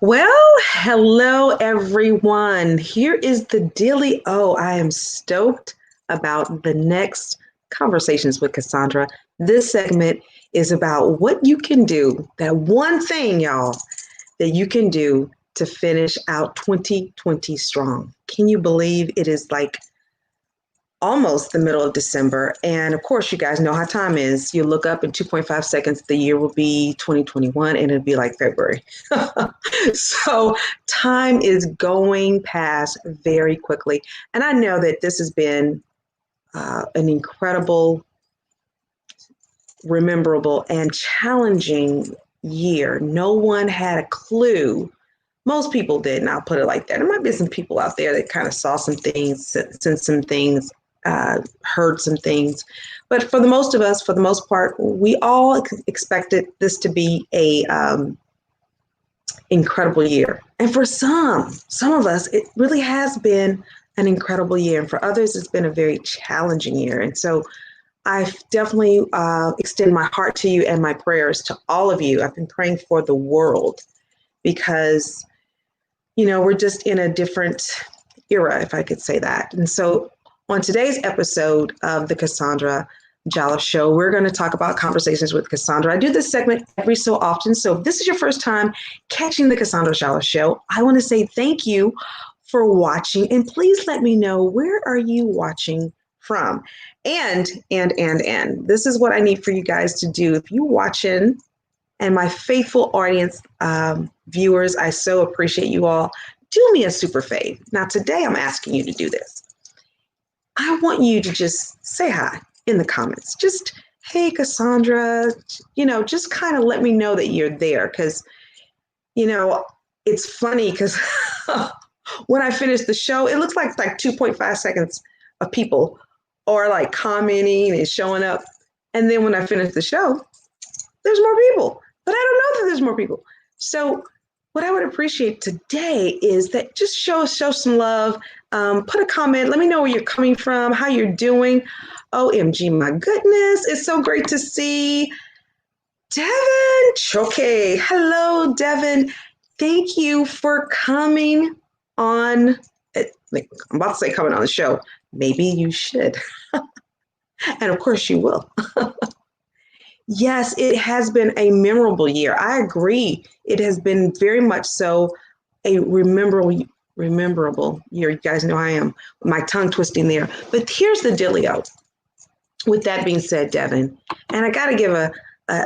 Well, hello everyone. Here is the Dilly O. I am stoked about the next Conversations with CaSaundra. This segment is about what you can do, that one thing, y'all, that you can do to finish out 2020 strong. Can you believe it is like almost the middle of December? And of course, you guys know how time is. You look up in 2.5 seconds, the year will be 2021 and it'll be like February. So time is going past very quickly. And I know that this has been an incredible, rememberable, and challenging year. No one had a clue. Most people didn't. I'll put it like that. There might be some people out there that kind of saw some things, sensed some things, heard some things. But for the most of us, for the most part, we all expected this to be a incredible year. And for some of us, it really has been an incredible year. And for others, it's been a very challenging year. And so I definitely extend my heart to you and my prayers to all of you. I've been praying for the world because, we're just in a different era, if I could say that. And so on today's episode of the CaSaundra Jolliff Show, we're going to talk about Conversations with CaSaundra. I do this segment every so often. So if this is your first time catching the CaSaundra Jolliff Show, I want to say thank you for watching. And please let me know, where are you watching from? And this is what I need for you guys to do. If you're watching, and my faithful audience, viewers, I so appreciate you all. Do me a super fave. Now, today I'm asking you to do this. I want you to just say hi in the comments. Just, hey, CaSaundra, just kind of let me know that you're there. Because, it's funny because when I finish the show, it looks like 2.5 seconds of people are like commenting and showing up. And then when I finish the show, there's more people, but I don't know that there's more people. So what I would appreciate today is that just show some love, put a comment, let me know where you're coming from, how you're doing. OMG, my goodness, it's so great to see Devin Choke. Hello, Devin. Thank you for coming on. I'm about to say coming on the show. Maybe you should. And of course you will. Yes, it has been a memorable year. I agree. It has been very much so a rememberable year. You guys know I am my tongue twisting there. But here's the dealio. With that being said, Devin, and I got to give a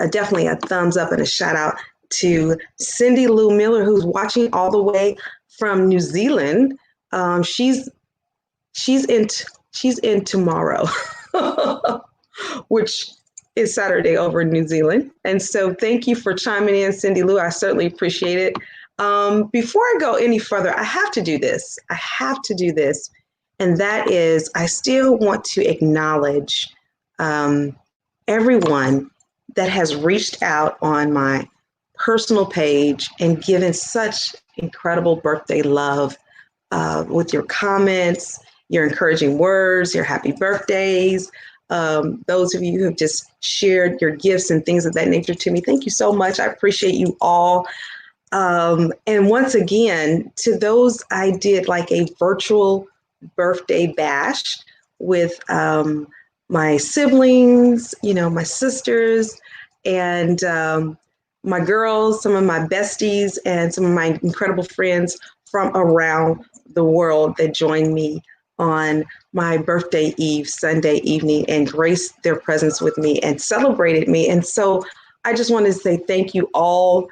definitely a thumbs up and a shout out to Cindy Lou Miller, who's watching all the way from New Zealand. She's in tomorrow, which is Saturday over in New Zealand. And so thank you for chiming in, Cindy Lou. I certainly appreciate it. Before I go any further, I have to do this. And that is, I still want to acknowledge everyone that has reached out on my personal page and given such incredible birthday love with your comments, your encouraging words, your happy birthdays. Those of you who have just shared your gifts and things of that nature to me, thank you so much. I appreciate you all. And once again, to those, I did like a virtual birthday bash with my siblings, my sisters, and my girls, some of my besties, and some of my incredible friends from around the world that joined me on my birthday eve, Sunday evening, and graced their presence with me and celebrated me. And so I just want to say thank you all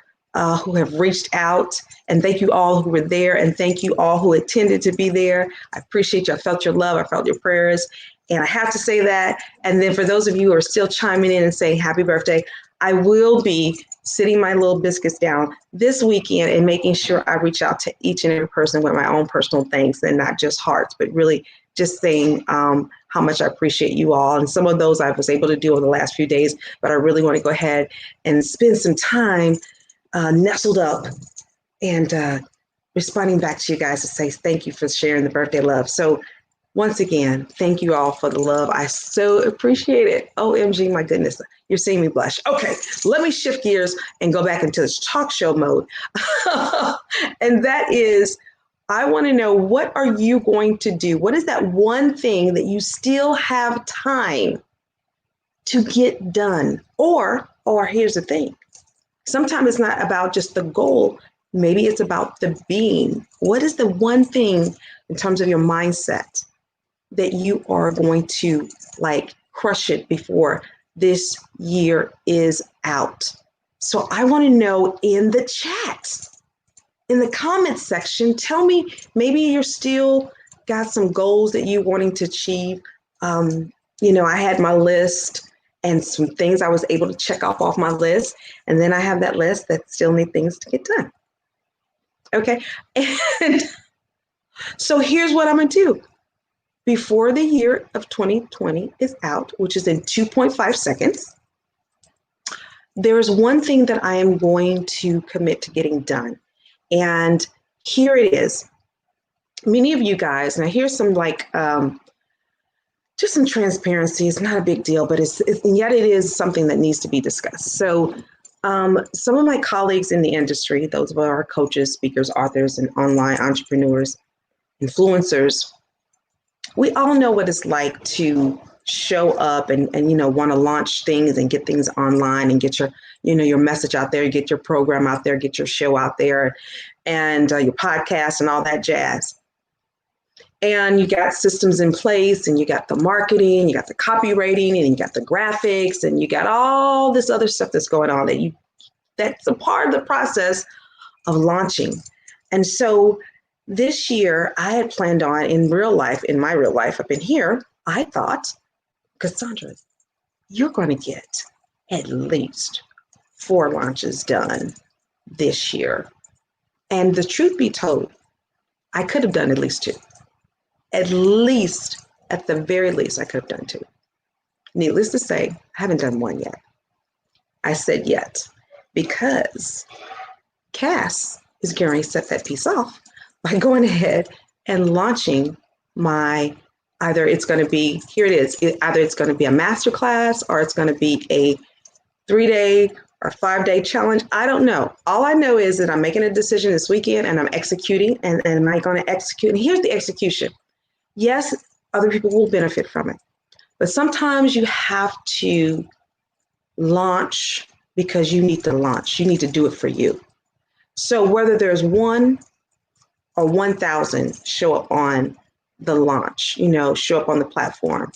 who have reached out, and thank you all who were there, and thank you all who attended to be there. I appreciate you. I felt your love. I felt your prayers. And I have to say that. And then for those of you who are still chiming in and saying happy birthday, I will be sitting my little biscuits down this weekend and making sure I reach out to each and every person with my own personal thanks, and not just hearts, but really just saying how much I appreciate you all. And some of those I was able to do over the last few days, but I really want to go ahead and spend some time nestled up and responding back to you guys to say thank you for sharing the birthday love. So Once again, thank you all for the love. I so appreciate it. OMG, my goodness, you're seeing me blush. Okay, let me shift gears and go back into this talk show mode. And that is, I want to know, what are you going to do? What is that one thing that you still have time to get done? Or here's the thing. Sometimes it's not about just the goal. Maybe it's about the being. What is the one thing in terms of your mindset that you are going to like crush it before this year is out? So I want to know in the chat, in the comments section, tell me, maybe you're still got some goals that you're wanting to achieve. I had my list and some things I was able to check off my list. And then I have that list that still need things to get done. Okay. And so here's what I'm going to do. Before the year of 2020 is out, which is in 2.5 seconds, there is one thing that I am going to commit to getting done. And here it is. Many of you guys, now here's some just some transparency. It's not a big deal, but yet it is something that needs to be discussed. So some of my colleagues in the industry, those of our coaches, speakers, authors, and online entrepreneurs, influencers, we all know what it's like to show up and want to launch things and get things online and get your, your message out there, get your program out there, get your show out there, and your podcast and all that jazz. And you got systems in place, and you got the marketing, you got the copywriting, and you got the graphics, and you got all this other stuff that's going on that's a part of the process of launching. And so this year I had planned on, in my real life up in here, I thought, CaSaundra, you're going to get at least 4 launches done this year. And the truth be told, I could have done at least 2. At the very least, I could have done 2. Needless to say, I haven't done 1 yet. I said yet, because Cass is going to set that piece off by going ahead and launching either it's going to be a masterclass, or it's going to be a 3-day or 5-day challenge. I don't know. All I know is that I'm making a decision this weekend, and I'm executing, and am I going to execute? And here's the execution. Yes, other people will benefit from it, but sometimes you have to launch because you need to launch. You need to do it for you. So whether there's 1 or 1,000 show up on the launch, show up on the platform,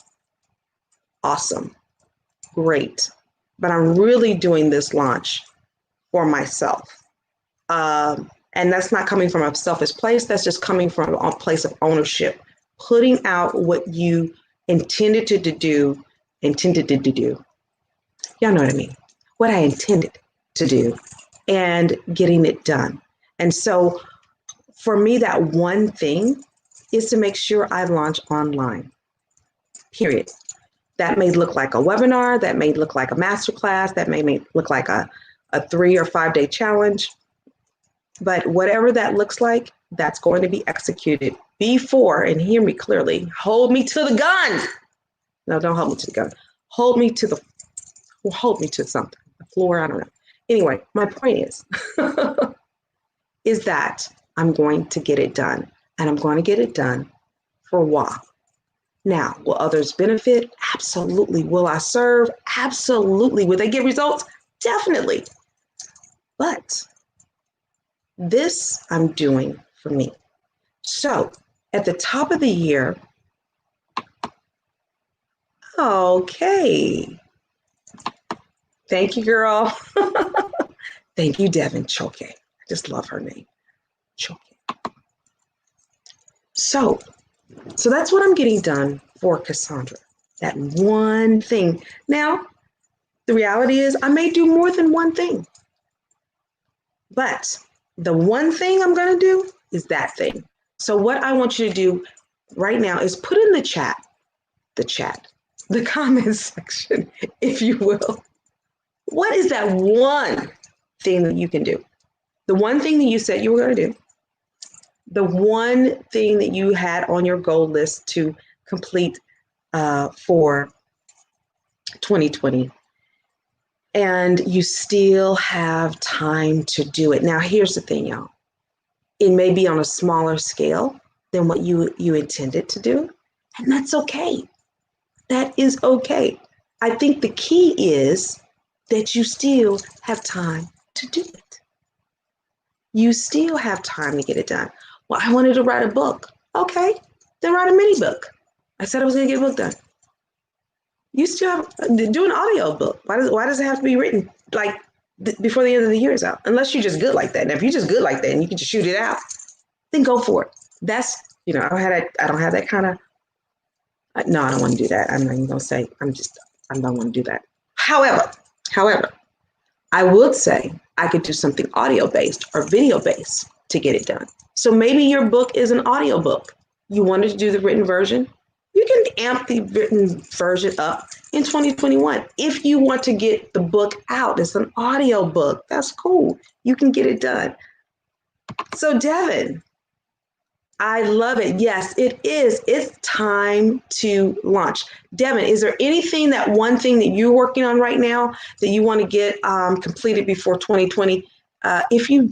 awesome, great. But I'm really doing this launch for myself. And that's not coming from a selfish place. That's just coming from a place of ownership, putting out what you intended to do. Y'all know what I mean? What I intended to do, and getting it done. And so for me, that one thing is to make sure I launch online, period. That may look like a webinar, that may look like a masterclass, that may look like a 3 or 5-day challenge. But whatever that looks like, that's going to be executed before, and hear me clearly, hold me to the gun. No, don't hold me to the gun. Hold me to something, the floor, I don't know. Anyway, my point is that I'm going to get it done, and I'm going to get it done for a while. Now, will others benefit? Absolutely. Will I serve? Absolutely. Will they get results? Definitely. But this I'm doing for me. So at the top of the year, okay. Thank you, girl. Thank you, Devin Choke. I just love her name, Choke. So that's what I'm getting done for CaSaundra, that one thing. Now, the reality is I may do more than one thing, but the one thing I'm going to do is that thing. So what I want you to do right now is put in the comments section, if you will. What is that one thing that you can do? The one thing that you said you were going to do. The one thing that you had on your goal list to complete for 2020. And you still have time to do it. Now, here's the thing, y'all. It may be on a smaller scale than what you intended to do, and that's okay. That is okay. I think the key is that you still have time to do it. You still have time to get it done. Well, I wanted to write a book. Okay, then write a mini book. I said I was going to get a book done. You still have do an audio book. Why does it have to be written like before the end of the year is out? Unless you're just good like that. And if you're just good like that and you can just shoot it out, then go for it. That's I don't have that kind of. No, I don't want to do that. I'm not even gonna say. I don't want to do that. However, I would say I could do something audio based or video based to get it done. So maybe your book is an audio book. You wanted to do the written version. You can amp the written version up in 2021. If you want to get the book out, it's an audio book. That's cool. You can get it done. So Devin, I love it. Yes, it is. It's time to launch. Devin, is there anything, that one thing that you're working on right now that you want to get completed before 2020? If you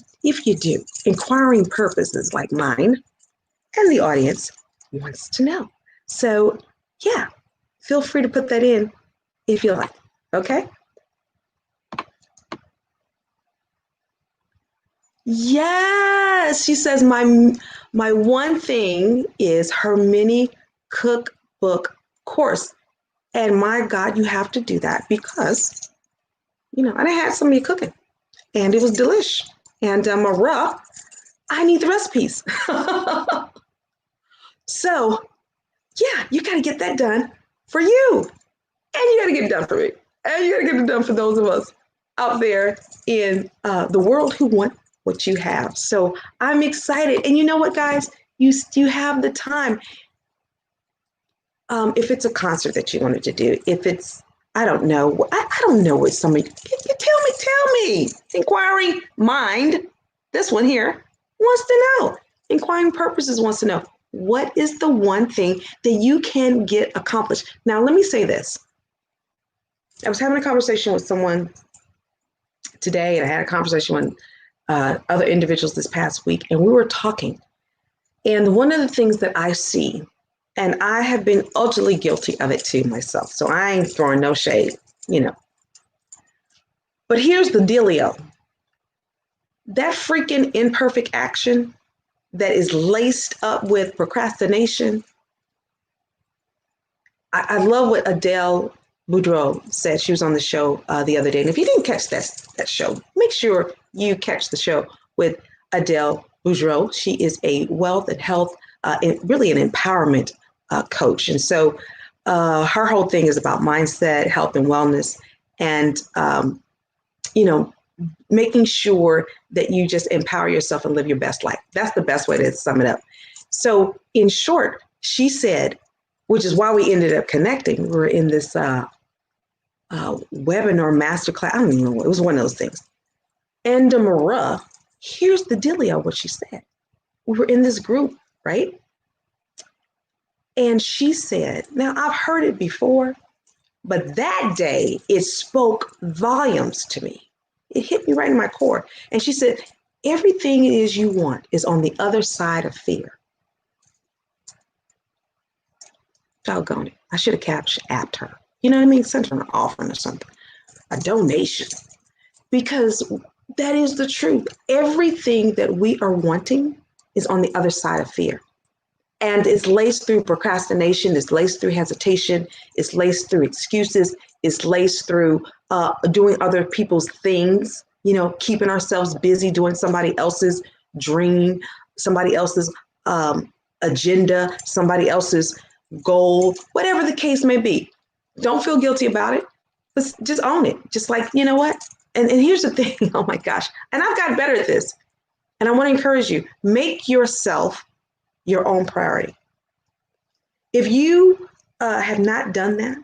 do, inquiring purposes like mine and the audience wants to know. So yeah, feel free to put that in if you like. Okay. Yes, she says my one thing is her mini cookbook course. And my God, you have to do that because, I done had somebody cooking and it was delish. And Mara, I need the recipes. So yeah, you got to get that done for you. And you got to get it done for me. And you got to get it done for those of us out there in the world who want what you have. So I'm excited. And you know what, guys? You have the time. If it's a concert that you wanted to do, if it's, I don't know. I don't know what somebody, tell me. Inquiring mind, this one here, wants to know. Inquiring purposes wants to know. What is the one thing that you can get accomplished? Now, let me say this. I was having a conversation with someone today, and I had a conversation with other individuals this past week, and we were talking. And one of the things that I see, and I have been ultimately guilty of it too myself, so I ain't throwing no shade, But here's the dealio. That freaking imperfect action that is laced up with procrastination. I love what Adele Boudreau said. She was on the show the other day. And if you didn't catch that show, make sure you catch the show with Adele Boudreau. She is a wealth and health, really an empowerment coach. And so her whole thing is about mindset, health and wellness, and, making sure that you just empower yourself and live your best life. That's the best way to sum it up. So in short, she said, which is why we ended up connecting. We were in this webinar masterclass. I don't even know. It was one of those things. And Mara, here's the dealio, what she said. We were in this group, right? And she said, now I've heard it before, but that day it spoke volumes to me. It hit me right in my core. And she said, everything it is you want is on the other side of fear. Doggone it. I should have apped her. You know what I mean? Sent her an offering or something, a donation. Because that is the truth. Everything that we are wanting is on the other side of fear. And it's laced through procrastination, it's laced through hesitation, it's laced through excuses, it's laced through doing other people's things, keeping ourselves busy doing somebody else's dream, somebody else's agenda, somebody else's goal, whatever the case may be. Don't feel guilty about it. Let's just own it. Just like, you know what? And here's the thing. Oh my gosh. And I've gotten better at this. And I want to encourage you, make yourself your own priority. If you have not done that,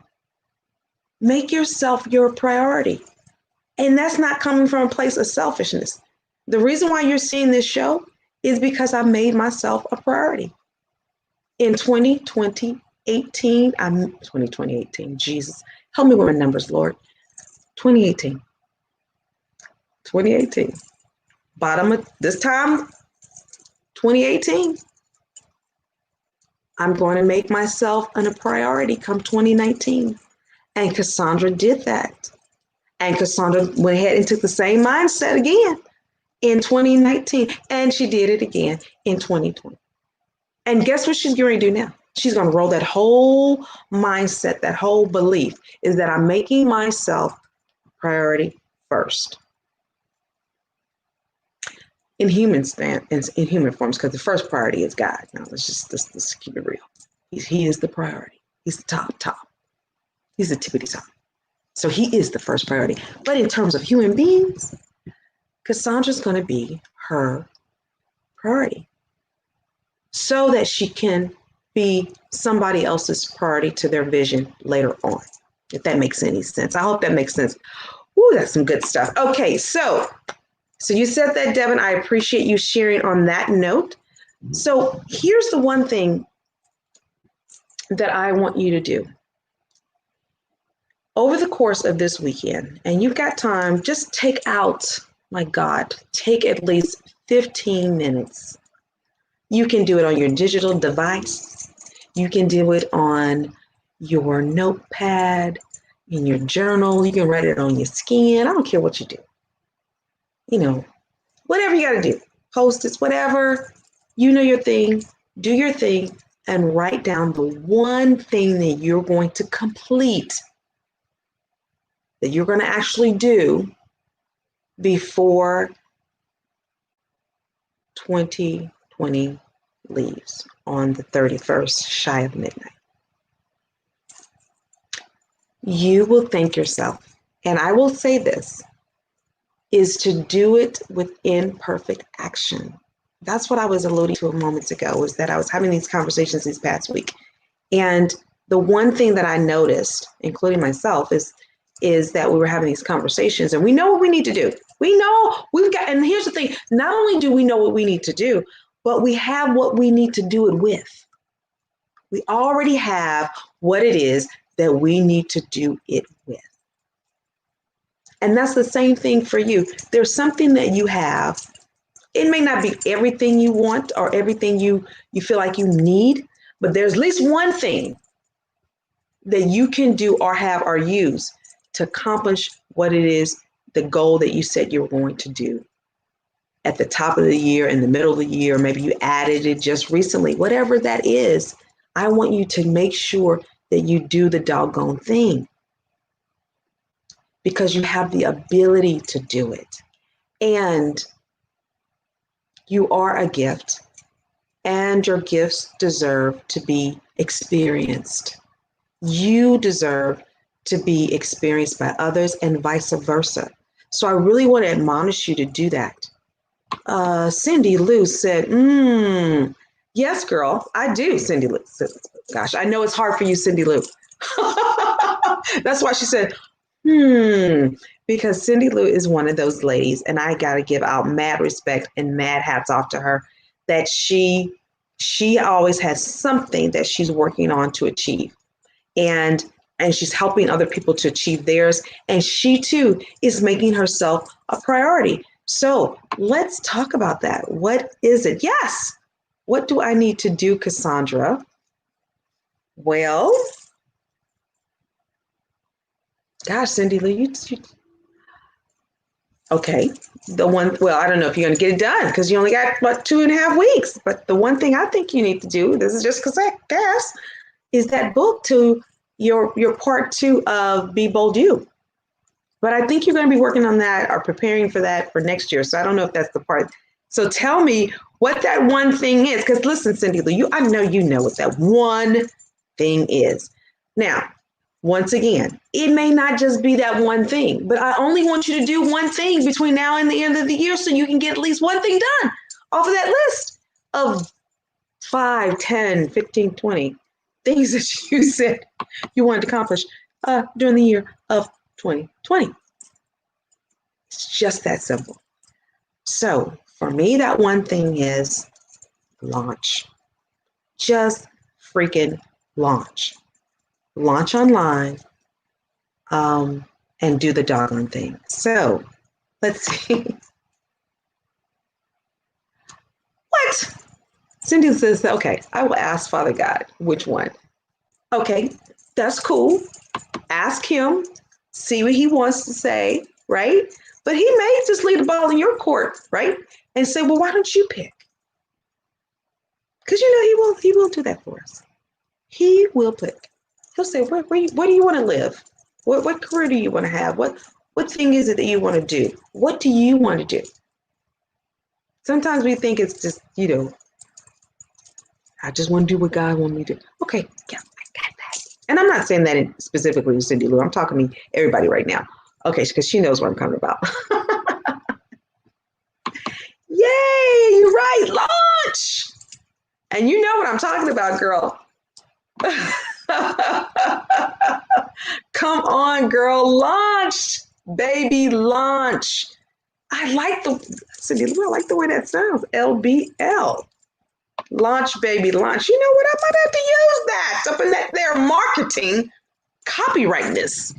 make yourself your priority. And that's not coming from a place of selfishness. The reason why you're seeing this show is because I made myself a priority in 2021. I'm 2018. Jesus, help me with my numbers, Lord. 2018. 2018. Bottom of this time, 2018. I'm going to make myself a priority come 2019. And CaSaundra did that. And CaSaundra went ahead and took the same mindset again in 2019. And she did it again in 2020. And guess what she's going to do now? She's going to roll that whole mindset, that whole belief is that I'm making myself priority first. In human forms, because the first priority is God. Now let's keep it real. He is the priority. He's the top. He's the tippity top. So he is the first priority. But in terms of human beings, CaSaundra's going to be her priority so that she can be somebody else's priority to their vision later on, if that makes any sense. I hope that makes sense. Ooh, that's some good stuff. Okay, so you said that, Devin. I appreciate you sharing on that note. So here's the one thing that I want you to do. Over the course of this weekend, and you've got time, just take out, my God, take at least 15 minutes. You can do it on your digital device. You can do it on your notepad, in your journal. You can write it on your skin. I don't care what you do. You know, whatever you got to do. Post-its, whatever. You know your thing. Do your thing and write down the one thing that you're going to complete, that you're going to actually do before 2020 leaves on the 31st, shy of midnight. You will thank yourself. And I will say this, is to do it with imperfect action. That's what I was alluding to a moment ago, was that I was having these conversations this past week. And the one thing that I noticed, including myself, is that we were having these conversations and we know what we need to do. We know we've got, and here's the thing, not only do we know what we need to do, but we have what we need to do it with. We already have what it is that we need to do it with. And that's the same thing for you. There's something that you have. It may not be everything you want or everything you feel like you need, but there's at least one thing that you can do or have or use to accomplish what it is, the goal that you said you were going to do at the top of the year, in the middle of the year, maybe you added it just recently, whatever that is. I want you to make sure that you do the doggone thing because you have the ability to do it. And you are a gift, and your gifts deserve to be experienced. You deserve to be experienced by others and vice versa. So I really want to admonish you to do that. Cindy Lou said, yes, girl, I do, Cindy Lou. Gosh, I know it's hard for you, Cindy Lou. That's why she said, because Cindy Lou is one of those ladies, and I got to give out mad respect and mad hats off to her, that she always has something that she's working on to achieve. And she's helping other people to achieve theirs. And she too is making herself a priority. So let's talk about that. What is it? Yes. What do I need to do, CaSaundra? Well, gosh, Cindy Lou, you okay. Well, I don't know if you're going to get it done because you only got about 2.5 weeks. But the one thing I think you need to do, this is just because I guess, is that book to your part 2 of Be Bold You. But I think you're going to be working on that or preparing for that for next year. So I don't know if that's the part. So tell me what that one thing is. Because listen, Cindy Lou, I know you know what that one thing is. Now, once again, it may not just be that one thing, but I only want you to do one thing between now and the end of the year so you can get at least one thing done off of that list of 5, 10, 15, 20 things that you said you wanted to accomplish during the year of 2020. It's just that simple. So for me, that one thing is launch. Just freaking Launch. Launch online, and do the doggone thing. So let's see. What? Cindy says, okay, I will ask Father God which one. Okay, that's cool. Ask him, see what he wants to say, right? But he may just leave the ball in your court, right? And say, well, why don't you pick? Because he will do that for us. He will pick. He'll say, where do you want to live? What career do you want to have? What thing is it that you want to do? What do you want to do? Sometimes we think it's just, I just want to do what God wants me to do. Okay, yeah, I got that. And I'm not saying that specifically to Cindy Lou. I'm talking to everybody right now. Okay, because she knows what I'm coming about. Yay, you're right, launch. And you know what I'm talking about, girl. Come on, girl, launch, baby, launch. I like Cindy Lou, I like the way that sounds, LBL. Launch, baby, launch. You know what? I might have to use that up in their marketing copywriting.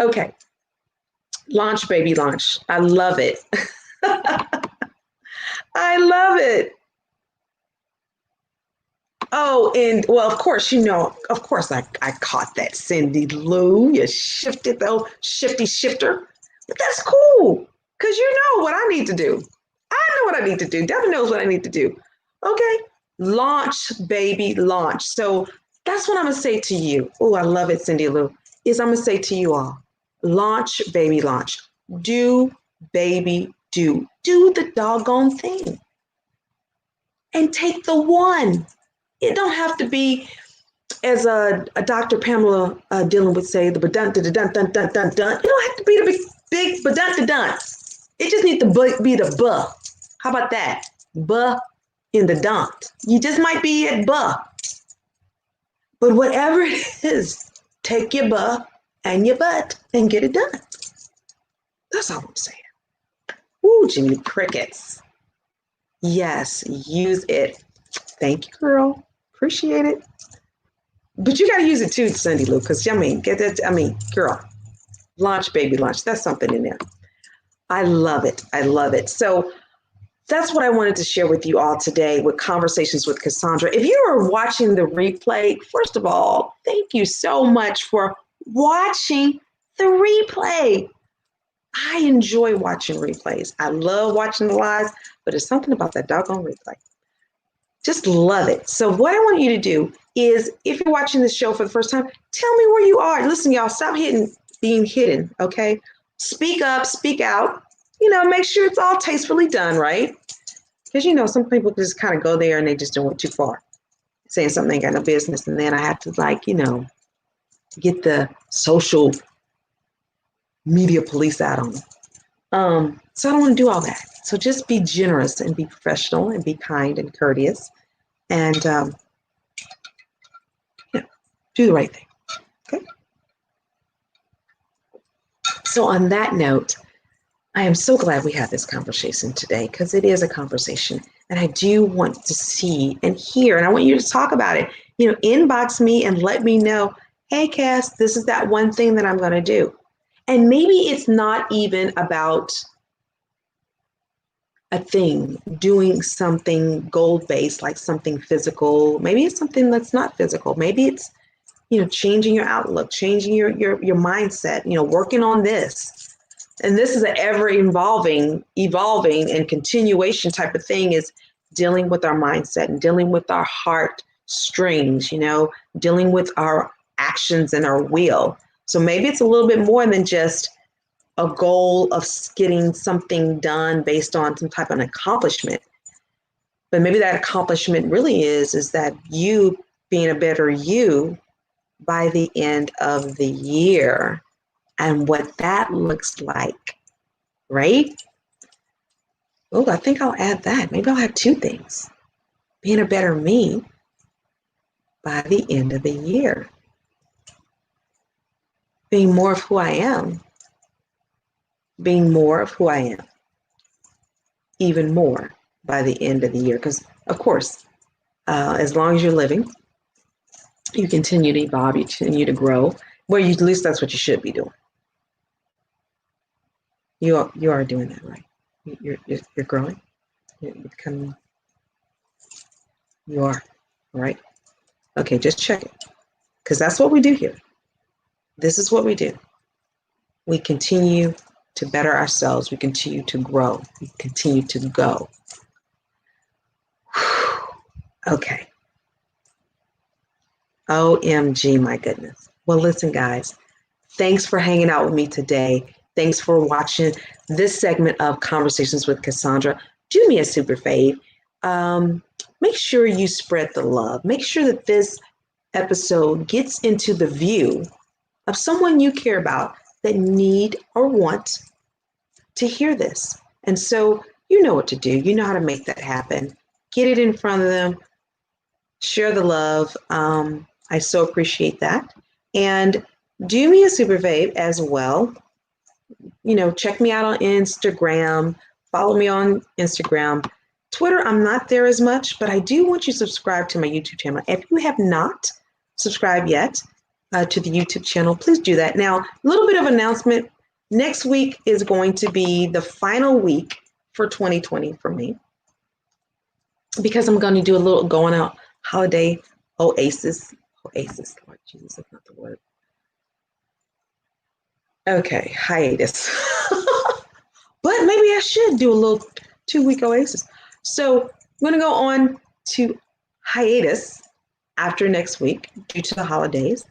Okay. Launch, baby, launch. I love it. I love it. Oh, and well, of course, I caught that, Cindy Lou. You shifted, though, shifty shifter. But that's cool, because you know what I need to do. I know what I need to do. Devin knows what I need to do. Okay, launch, baby, launch. So that's what I'm going to say to you. Oh, I love it, Cindy Lou. I'm going to say to you all, launch, baby, launch. Do, baby, do. Do the doggone thing. And take the one. It don't have to be, as a Dr. Pamela Dillon would say, the dun dun dun dun dun dun dun. It don't have to be the big dun dun. It just needs to be the buh. How about that? Buh in the dump. You just might be at buh. But whatever it is, take your buh and your butt and get it done. That's all I'm saying. Ooh, Jimmy Crickets. Yes, use it. Thank you, girl. Appreciate it. But you got to use it too, Cindy Lou, because girl, launch, baby, launch. That's something in there. I love it. I love it. So that's what I wanted to share with you all today with Conversations with CaSaundra. If you are watching the replay, first of all, thank you so much for watching the replay. I enjoy watching replays. I love watching the lives, but there's something about that doggone replay. Just love it. So what I want you to do is, if you're watching this show for the first time, tell me where you are. Listen, y'all, stop being hidden, okay? Speak up, speak out. Make sure it's all tastefully done, right? Because, some people just kind of go there and they just don't went too far, saying something ain't got no business. And then I have to, get the social media police out on them. So I don't want to do all that. So just be generous and be professional and be kind and courteous and do the right thing. Okay. So on that note, I am so glad we had this conversation today, because it is a conversation, and I do want to see and hear, and I want you to talk about it. Inbox me and let me know, hey, Cass, this is that one thing that I'm going to do. And maybe it's not even about a thing, doing something goal-based, like something physical. Maybe it's something that's not physical. Maybe it's, changing your outlook, changing your mindset, working on this. And this is an ever evolving and continuation type of thing, is dealing with our mindset and dealing with our heart strings, dealing with our actions and our will. So maybe it's a little bit more than just a goal of getting something done based on some type of an accomplishment. But maybe that accomplishment really is that you being a better you by the end of the year, and what that looks like, right? Oh, I think I'll add that. Maybe I'll have two things. Being a better me by the end of the year. Being more of who I am. Being more of who I am. Even more by the end of the year. Because, of course, As long as you're living, you continue to evolve, you continue to grow. Well, at least that's what you should be doing. You are doing that, right? You're growing. You're becoming. You are, all right? Okay, just check it, because that's what we do here. This is what we do. We continue to better ourselves. We continue to grow. We continue to go. Okay. OMG, my goodness. Well, listen, guys, thanks for hanging out with me today. Thanks for watching this segment of Conversations with CaSaundra. Do me a super fave. Make sure you spread the love. Make sure that this episode gets into the view of someone you care about that need or want to hear this. And so you know what to do. You know how to make that happen. Get it in front of them. Share the love. I so appreciate that. And do me a super fave as well. You know, check me out on Instagram. Follow me on Instagram. Twitter, I'm not there as much, but I do want you to subscribe to my YouTube channel. If you have not subscribed yet to the YouTube channel, please do that. Now, a little bit of announcement. Next week is going to be the final week for 2020 for me, because I'm going to do a little going out holiday oasis. Oasis, Lord Jesus, that's not the word. Okay, hiatus. But maybe I should do a little 2-week oasis. So I'm going to go on to hiatus after next week due to the holidays.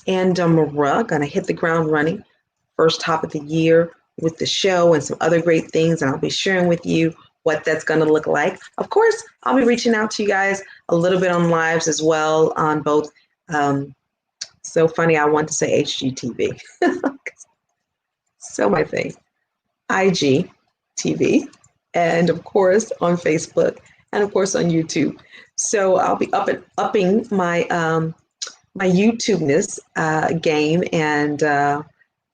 And we're going to hit the ground running first half of the year with the show and some other great things. And I'll be sharing with you what that's going to look like. Of course, I'll be reaching out to you guys a little bit on lives as well on both. So funny, I want to say HGTV. So my thing. IGTV, and of course on Facebook, and of course on YouTube. So I'll be upping my my YouTubeness game and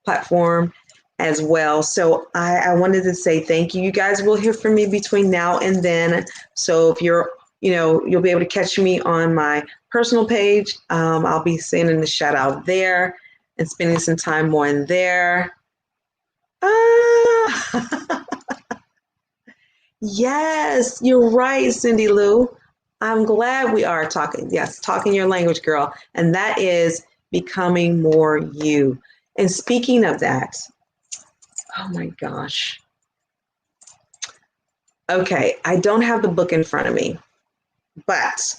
platform as well. So I wanted to say thank you. You guys will hear from me between now and then. So if you're, you'll be able to catch me on my personal page. I'll be sending a shout out there and spending some time more in there. Yes, you're right, Cindy Lou. I'm glad we are talking. Yes, talking your language, girl. And that is becoming more you. And speaking of that, oh my gosh. Okay, I don't have the book in front of me, but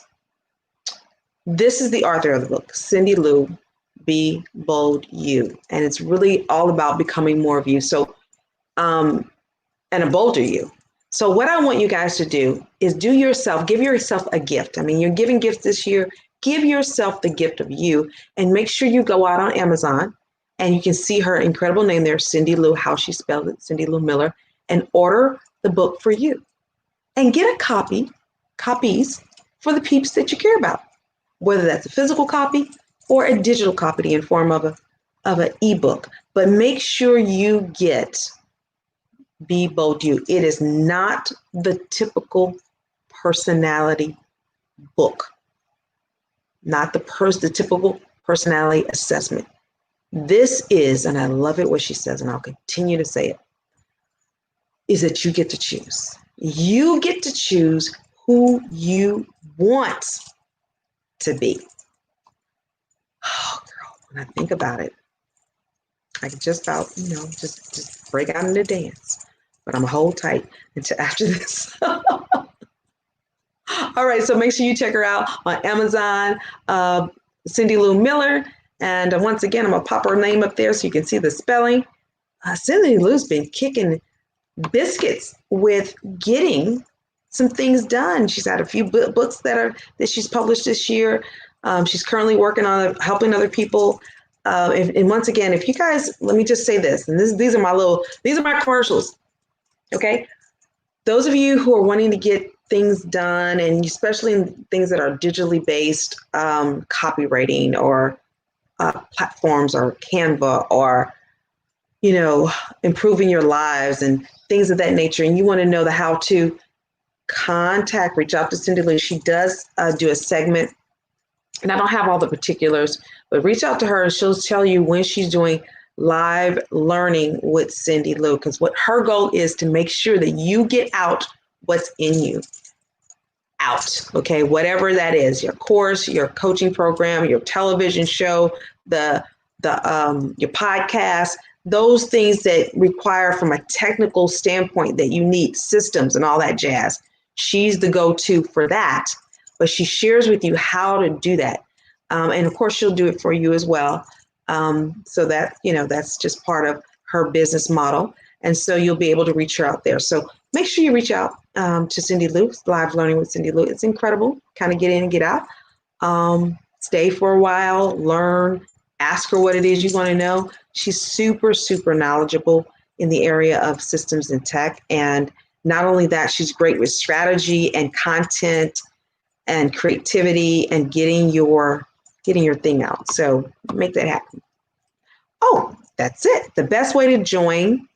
this is the author of the book, Cindy Lou, Be Bold You. And it's really all about becoming more of you. So, and a bolder you. So what I want you guys to do is give yourself a gift. I mean, you're giving gifts this year. Give yourself the gift of you, and make sure you go out on Amazon and you can see her incredible name there, Cindy Lou, how she spelled it, Cindy Lou Miller, and order the book for you. And get copies for the peeps that you care about, whether that's a physical copy or a digital copy in form of an ebook. But make sure you get Be Bold You. It is not the typical personality book, not the typical personality assessment. This is, and I love it what she says, and I'll continue to say it, is that you get to choose. You get to choose who you want to be. Oh, girl, when I think about it, I can just about, just break out into dance. But I'm hold tight until after this. All right, so make sure you check her out on Amazon, Cindy Lou Miller. And once again, I'm going to pop her name up there so you can see the spelling. Cindy Lou's been kicking biscuits with getting some things done. She's had a few books that she's published this year. She's currently working on helping other people. And once again, if you guys, let me just say this, and these are my commercials. Okay. Those of you who are wanting to get things done, and especially in things that are digitally based, copywriting or platforms or Canva or, improving your lives and things of that nature, and you want to know the how to, reach out to Cindy Lou. She does do a segment, and I don't have all the particulars, but reach out to her and she'll tell you when she's doing live learning with Cindy Lou, because what her goal is to make sure that you get out what's in you. Out, okay, whatever that is, your course, your coaching program, your television show, your podcast, those things that require from a technical standpoint that you need systems and all that jazz. She's the go-to for that, but she shares with you how to do that. And of course, she'll do it for you as well. So that, that's just part of her business model. And so you'll be able to reach her out there. So make sure you reach out to Cindy Lou, Live Learning with Cindy Lou. It's incredible. Kind of get in and get out. Stay for a while, learn, ask her what it is you want to know. She's super, super knowledgeable in the area of systems and tech. And not only that, she's great with strategy and content and creativity and getting your thing out. So make that happen. Oh, that's it. The best way to join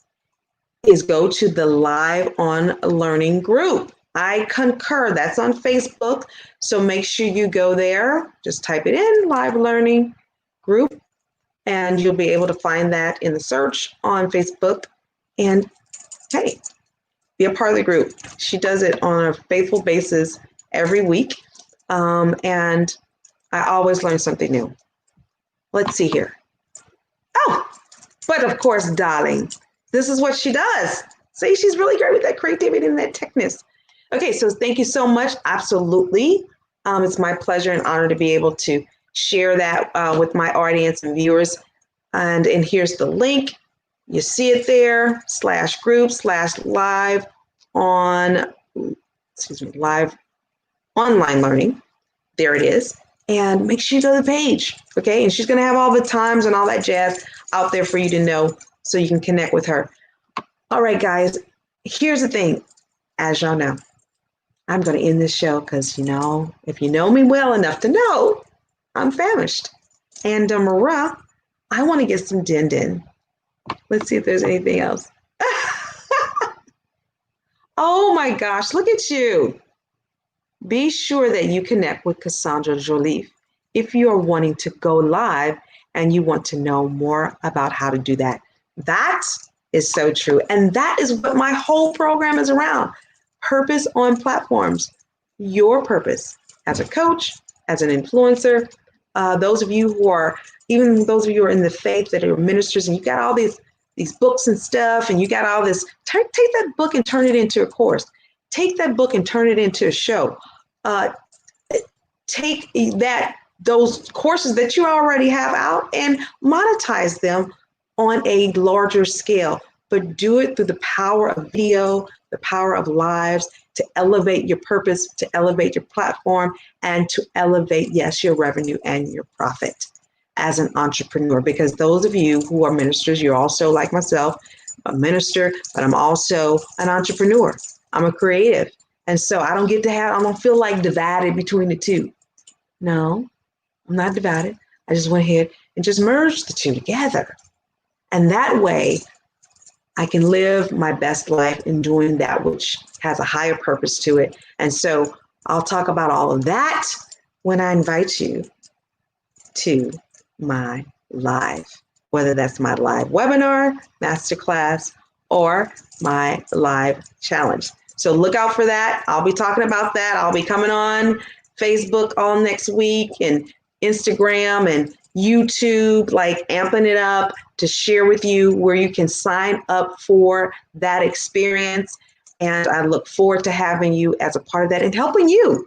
is go to the Live on Learning group. I concur. That's on Facebook. So make sure you go there. Just type it in, Live Learning group, and you'll be able to find that in the search on Facebook. And hey, be a part of the group. She does it on a faithful basis every week. And I always learn something new. Let's see here. Oh, but of course, darling, this is what she does. See, she's really great with that creativity and that techness. Okay, so thank you so much. Absolutely. It's my pleasure and honor to be able to share that with my audience and viewers. And here's the link. You see it there, /group/live on, live online learning. There it is. And make sure you go to the page, okay? And she's going to have all the times and all that jazz out there for you to know so you can connect with her. All right, guys, here's the thing. As y'all know, I'm going to end this show because, if you know me well enough to know, I'm famished. And Maria, I want to get some din. Let's see if there's anything else. Oh my gosh, look at you. Be sure that you connect with CaSaundra Jolliff if you are wanting to go live and you want to know more about how to do that. That is so true. And that is what my whole program is around. Purpose on platforms. Your purpose as a coach, as an influencer, those of you who are in the faith that are ministers and you got all these books and stuff and you got all this, take that book and turn it into a course. Take that book and turn it into a show. Take those courses that you already have out and monetize them on a larger scale, but do it through the power of video, the power of lives, to elevate your purpose, to elevate your platform, and to elevate, yes, your revenue and your profit as an entrepreneur. Because those of you who are ministers, you're also like myself, a minister, but I'm also an entrepreneur. I'm a creative. And so I don't feel like divided between the two. No, I'm not divided. I just went ahead and just merged the two together. And that way I can live my best life in doing that which has a higher purpose to it. And so I'll talk about all of that when I invite you to my live, whether that's my live webinar, masterclass, or my live challenge. So look out for that. I'll be talking about that. I'll be coming on Facebook all next week and Instagram and YouTube, like amping it up to share with you where you can sign up for that experience. And I look forward to having you as a part of that and helping you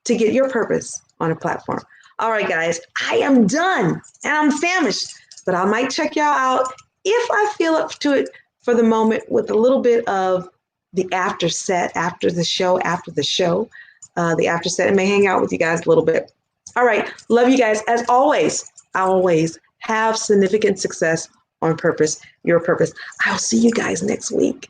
to get your purpose on a platform. All right, guys, I am done and I'm famished, but I might check y'all out if I feel up to it for the moment with a little bit of the after set, after the show, the after set. I may hang out with you guys a little bit. All right. Love you guys. As always, have significant success on purpose, your purpose. I'll see you guys next week.